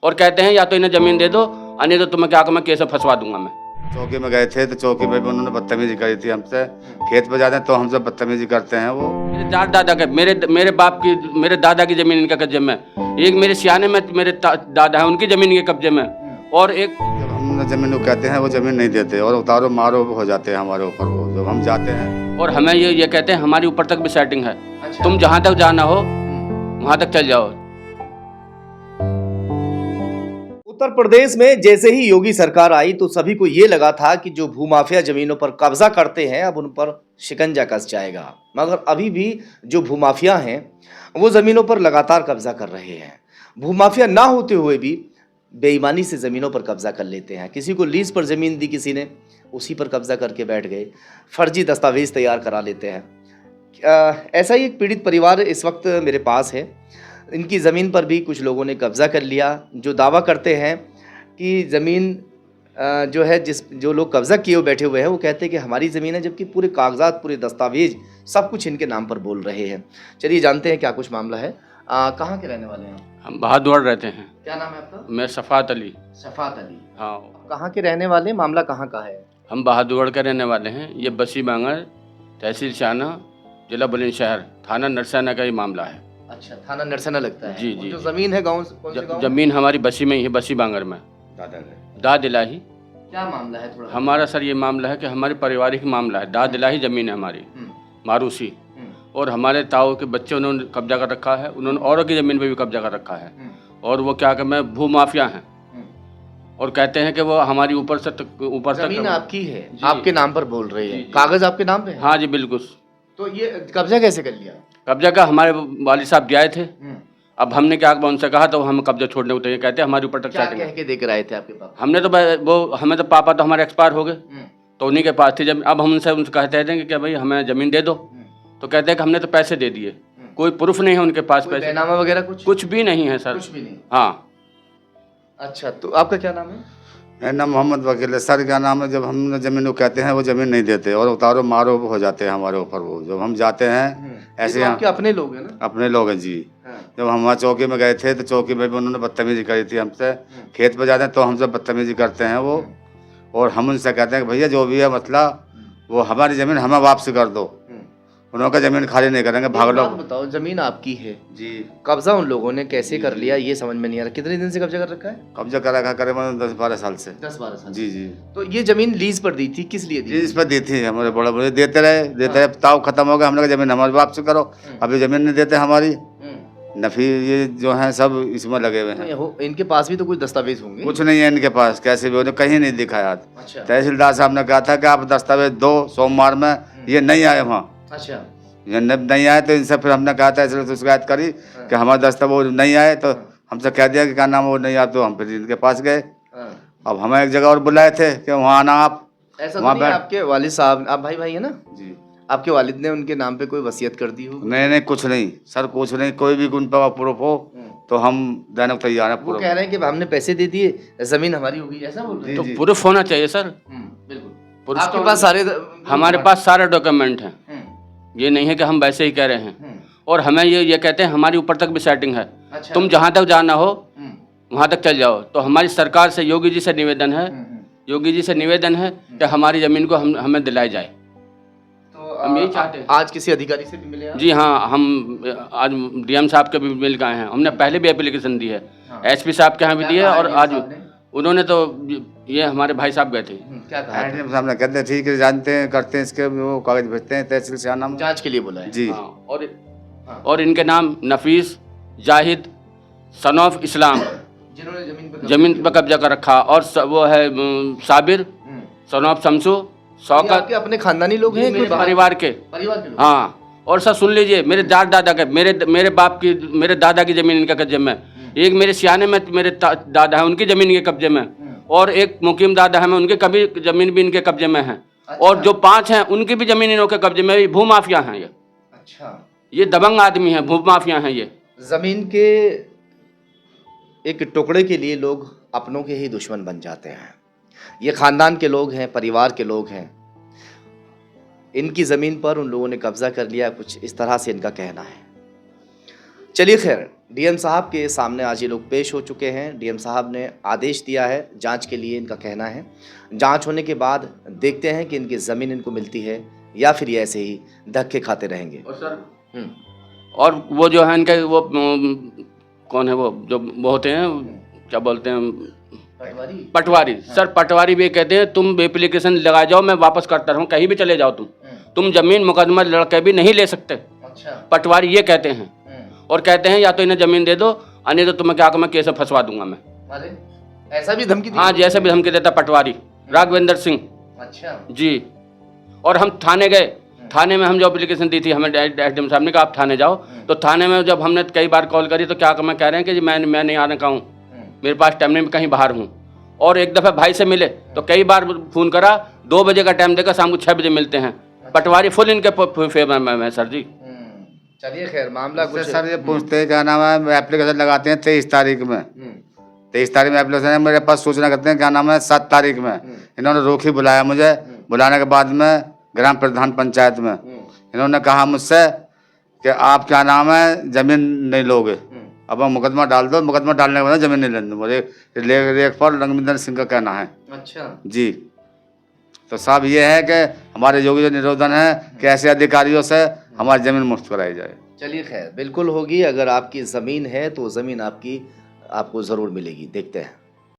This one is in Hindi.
और कहते हैं या तो इन्हें ज़मीन दे दो और नहीं तो तुम्हें क्या मैं केस में फंसवा दूंगा मैं। चौकी में गए थे तो चौकी में भी उन्होंने बदतमीजी करी थी हमसे। खेत पे जाते हैं तो हमसे बदतमीजी करते हैं वो। मेरे दादा का मेरे दादा की ज़मीन इनके कब्जे में, एक मेरे सियाने में मेरे दादा है उनकी ज़मीन के कब्जे में, और एक जब हम ज़मीन को कहते हैं वो ज़मीन नहीं देते और उतारो मारो हो जाते हैं हमारे ऊपर वो जब हम जाते हैं। और हमें ये कहते हैं हमारी ऊपर तक भी सेटिंग है। अच्छा। तुम जहाँ तक जाना हो वहाँ तक चल जाओ। उत्तर प्रदेश में जैसे ही योगी सरकार आई तो सभी को ये लगा था कि जो भूमाफिया जमीनों पर कब्जा करते हैं अब उन पर शिकंजा कस जाएगा, मगर अभी भी जो भूमाफिया हैं वो ज़मीनों पर लगातार कब्जा कर रहे हैं। भूमाफिया ना होते हुए भी बेईमानी से ज़मीनों पर कब्जा कर लेते हैं। किसी को लीज पर ज़मीन दी, किसी ने उसी पर कब्जा करके बैठ गए, फर्जी दस्तावेज तैयार करा लेते हैं। ऐसा ही एक पीड़ित परिवार इस वक्त मेरे पास है। इनकी ज़मीन पर भी कुछ लोगों ने कब्जा कर लिया, जो दावा करते हैं कि ज़मीन जो है जो लोग कब्जा किए हुए बैठे हुए हैं वो कहते हैं कि हमारी ज़मीन है, जबकि पूरे कागजात, पूरे दस्तावेज सब कुछ इनके नाम पर बोल रहे हैं। चलिए जानते हैं क्या कुछ मामला है। कहाँ के रहने वाले हैं? हम बहादुर रहते हैं। क्या नाम है आपका? मैं सफ़ात अली। सफ़ात अली, हाँ। कहाँ के रहने वाले? मामला कहाँ का है? हम बहादुर के रहने वाले हैं। ये बसी बांगर, तहसील शाना, जिला बुलंदशहर, थाना नरसाना का ये मामला है। अच्छा, थाना नरसना लगता है। जी जी। जो ज़मीन है गाँव कौन से गाँव? ज़मीन हमारी बसी में ही है, बसी बांगर में, दाद इलाही। क्या मामला है थोड़ा? हमारा सर ये मामला है कि हमारे पारिवारिक मामला है। दाद इलाही ज़मीन है हमारी, मारूसी, और हमारे ताऊ के बच्चे उन्होंने कब्जा कर रखा है, उन्होंने औरों की ज़मीन पे भी कब्जा कर रखा है, और वो क्या कहते हैं भूमाफिया हैं, और कहते हैं कि वो हमारी ऊपर तक ज़मीन आपकी है, आपके नाम पर बोल रही है, कागज़ आपके नाम पे है? हाँ जी बिल्कुल। तो ये कब्जा कैसे कर लिया? कब्जा का हमारे वालिद साहब गए थे, अब हमने क्या उनसे कहा तो हम कब्जा छोड़ने को तैयार, कहते हैं हमारे ऊपर तक क्या कह के देकर आए थे आपके पापा? हमने तो वो हमें तो पापा तो हमारे एक्सपायर हो गए, तो उन्हीं के पास थी जब। अब हम उनसे कहते थे कि भाई हमें ज़मीन दे दो, तो कहते हैं कि हमने तो पैसे दे दिए, कोई प्रूफ नहीं है उनके पास, पैसे बैनामा वगैरह कुछ भी नहीं है सर, कुछ भी नहीं। हाँ। अच्छा, तो आपका क्या नाम है? मेरा नाम मोहम्मद वकील है सर। क्या नाम है? जब हम ज़मीन को कहते हैं वो ज़मीन नहीं देते और उतारो मारो हो जाते हैं हमारे ऊपर वो जब हम जाते हैं। ऐसे आपके अपने लोग हैं ना? अपने लोग हैं जी। जब हम वहाँ चौकी में गए थे तो चौकी में भी उन्होंने बदतमीजी करी थी हमसे। खेत पे जाते हैं तो हमसे बदतमीजी करते हैं वो, और हम उनसे कहते हैं कि भैया जो भी है मसला वो हमारी ज़मीन हमें वापस कर दो, उनका ज़मीन खाली नहीं करेंगे, भाग लो। बताओ, ज़मीन आपकी है जी, कब्जा उन लोगों ने कैसे कर लिया ये समझ में नहीं आ रहा। कितने दिन से कब्जा कर रखा है? कब्जा कर रखा करीबन 10-12 साल से। 10-12 साल? जी जी। तो ये ज़मीन लीज पर दी थी, किस लिए दी? लीज पर दी थी, हमारे बड़े बड़े देते रहे, ताव खत्म हो गया, हमने कहा ज़मीन हमारी वापस करो। अभी ज़मीन नहीं देते हमारी, नफी ये जो है सब इसमें लगे हुए हैं। इनके पास भी तो कुछ दस्तावेज होंगे? कुछ नहीं है इनके पास, कैसे भी उन्हें कहीं नहीं दिखाया। अच्छा। तहसीलदार साहब ने कहा था कि आप दस्तावेज दो, सोमवार में ये नहीं आए वहाँ। अच्छा। ये नहीं आए तो इनसे फिर हमने कहा था, इसलिए शिकायत करी कि हमारे दस्तावेज नहीं आए, तो हमसे कह दिया कि क्या नाम वो नहीं आया, तो हम फिर इनके पास गए। अब हमें एक जगह और बुलाए थे कि वहाँ आना आप। ऐसा वहाँ आपके वालिद साहब, आप भाई भाई है ना जी, आपके वालिद ने उनके नाम पे कोई वसीयत कर दी हो? नहीं कुछ नहीं सर, कुछ नहीं। कोई भी उन पर प्रूफ हो तो हम देने को तैयार हैं। वो कह रहे हैं कि हमने पैसे दे दिए, ज़मीन हमारी होगी, ऐसा बोल रहे हैं? तो प्रूफ होना चाहिए सर। बिल्कुल। आपके पास सारे हमारे पास सारे डॉक्यूमेंट हैं, ये नहीं है कि हम वैसे ही कह रहे हैं, और हमें ये कहते हैं हमारी ऊपर तक भी सेटिंग है। अच्छा। तुम जहाँ तक जाना हो वहाँ तक चल जाओ। तो हमारी सरकार से, योगी जी से निवेदन है, योगी जी से निवेदन है कि हमारी ज़मीन को हमें दिलाई जाए। तो हम यही चाहते हैं। आज किसी अधिकारी से भी मिले आप? जी हाँ, हम आज डीएम साहब के भी मिल गए हैं, हमने पहले भी एप्लीकेशन दी है, एसपी साहब के यहाँ भी दी है, और आज उन्होंने तो ये हमारे भाई साहब गए थे। क्या कहा? सामने कहते हैं ठीक है, जानते हैं, करते हैं, इसके वो कागज भेजते हैं तहसील से आना जांच के लिए बोला है जी। और इनके नाम नफीस, जाहिद, सन ऑफ इस्लाम, जिन्होंने जमीन पर कब्जा कर रखा, और वो है साबिर, सन ऑफ शमसू, शौकत। आपके अपने खानदानी लोग हैं? मेरे परिवार के लोग? हाँ। और सर सुन लीजिए, मेरे दादा के, मेरे दादा की ज़मीन इनके कब्जे में, एक मेरे सियाने में मेरे दादा है उनकी ज़मीन के कब्जे में, और एक मुकीम दादा है मैं उनके कभी ज़मीन भी इनके कब्जे में है। अच्छा। और जो 5 हैं उनकी भी ज़मीन इनके कब्जे में। भूमाफिया हैं ये। अच्छा। ये दबंग आदमी हैं, भूमाफिया हैं ये। ज़मीन के एक टुकड़े के लिए लोग अपनों के ही दुश्मन बन जाते हैं। ये खानदान के लोग हैं, परिवार के लोग हैं, इनकी ज़मीन पर उन लोगों ने कब्जा कर लिया, कुछ इस तरह से इनका कहना है। चलिए खैर, डीएम साहब के सामने आज ये लोग पेश हो चुके हैं। डीएम साहब ने आदेश दिया है जांच के लिए, इनका कहना है जांच होने के बाद देखते हैं कि इनकी ज़मीन इनको मिलती है या फिर ये ऐसे ही धक्के खाते रहेंगे। और सर और वो जो है इनके वो कौन है वो जो वो होते हैं क्या बोलते हैं पटवारी। सर पटवारी भी कहते हैं तुम एप्लीकेशन लगा जाओ, मैं वापस करता रहूँ, कहीं भी चले जाओ तुम जमीन मुकदमा लड़के भी नहीं ले सकते। अच्छा। पटवारी ये कहते हैं और कहते हैं या तो इन्हें जमीन दे दो, अन्य तो तुम्हें क्या मैं केस में फंसवा दूंगा मैं। अरे ऐसा भी धमकी दी? हाँ, जैसे भी धमकी देता पटवारी राघवेंद्र सिंह। अच्छा जी। और हम थाने गए, थाने में हम जो एप्लीकेशन दी थी, हमें एसडीएम साहब ने कहा आप थाने जाओ, तो थाने में जब हमने कई बार कॉल करी तो क्या मैं कह रहे हैं कि जी मैं नहीं आने का हूँ, मेरे पास टाइम नहीं, मैं कहीं बाहर हूँ। और एक दफ़ा भाई से मिले तो कई बार फ़ोन करा, 2 बजे का टाइम देकर शाम को 6 बजे मिलते हैं। पटवारी फुल इनके फेवर में है सर जी। चलिए खैर, मामला कुछ सर ये पूछते हैं क्या नाम है, एप्लीकेशन लगाते हैं 23 तारीख में, 23 तारीख में एप्लीकेशन है, मेरे पास सूचना करते हैं क्या नाम है 7 तारीख में। इन्होंने रोकी बुलाया मुझे, बुलाने के बाद में ग्राम प्रधान पंचायत में इन्होंने कहा मुझसे कि आप क्या नाम है ज़मीन नहीं लोगे, अब हम मुकदमा डाल दो, मुकदमा डालने के बाद ज़मीन नहीं लेने दूँगा। लेखपाल रघुवींद्र सिंह का कहना है। अच्छा जी। तो साहब ये है कि हमारे योगी जो निरोधन है कि ऐसे अधिकारियों से हमारी ज़मीन मुफ्त कराई जाए। चलिए खैर, बिल्कुल होगी। अगर आपकी ज़मीन है तो ज़मीन आपको ज़रूर मिलेगी। देखते हैं।